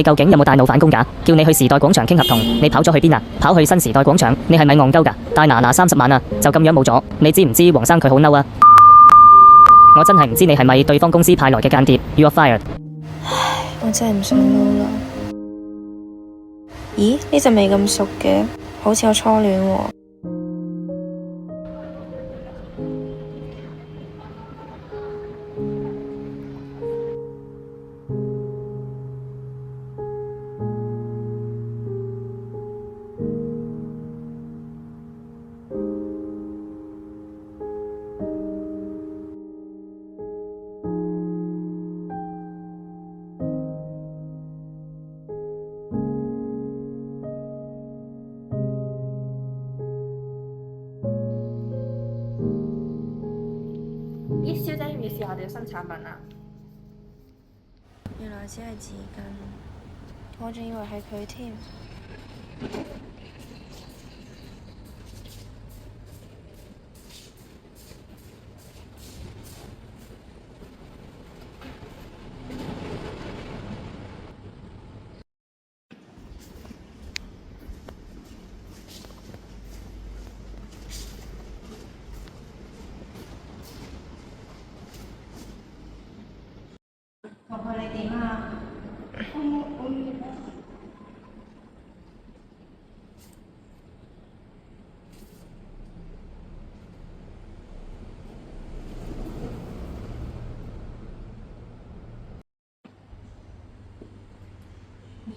你究竟有冇大腦反攻㗎？叫你去時代廣場傾合同，你跑咗去邊啊？跑去新時代廣場，你係咪戇鳩㗎？大拿拿30萬啊，就咁樣冇咗，你知唔知黃生佢好嬲啊？我真係唔知你係咪對方公司派來嘅間諜。You are fired。唉，我真係唔想撈啦。咦？呢陣味咁熟嘅，好似有初戀喎。咦，小姐要唔要試下我哋嘅新產品啊？原來只係紙巾，我仲以為係佢添。同學你點啊？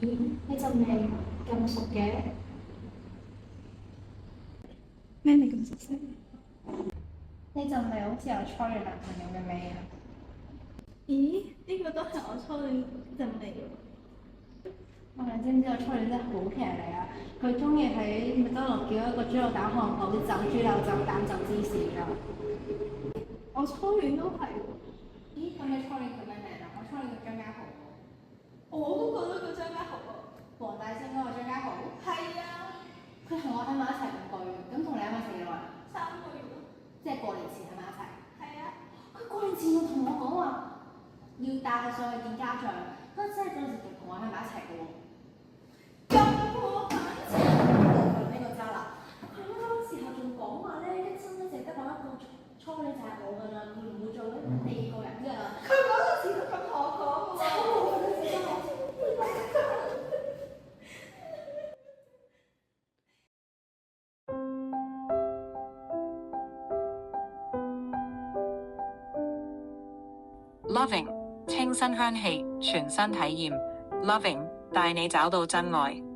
咦？呢陣味咁熟嘅？咩味咁熟悉？呢陣味好似有初戀男朋友嘅味啊！咦？呢個都係我初戀陣味喎。你知唔知我初戀真係好騎呢啊？佢中意喺麥當勞叫一個豬柳蛋漢堡，就豬柳就蛋就芝士㗎。我初戀都係喎。咦？咁你初戀叫咩名啊？我初戀叫張家豪喎。我都覺得佢張家豪喎。黃大仙嗰個張家豪？係啊，佢同我喺埋一齊5個月，咁同你喺埋一齊幾耐啊3個月咯。即係過年前喺埋一齊。係啊。佢過年前就同我講話要帶佢上去見家長，嗰即係嗰陣時仲同我喺埋一齊嘅喎。咁過分啫！呢個渣男，佢嗰個時候仲講話咧，一生咧淨係得我一個初戀就係我㗎啦，唔會做第二個人㗎。佢嗰陣時都咁同我講喎。Loving 清新香氣，全新體驗。Loving 帶你找到真愛。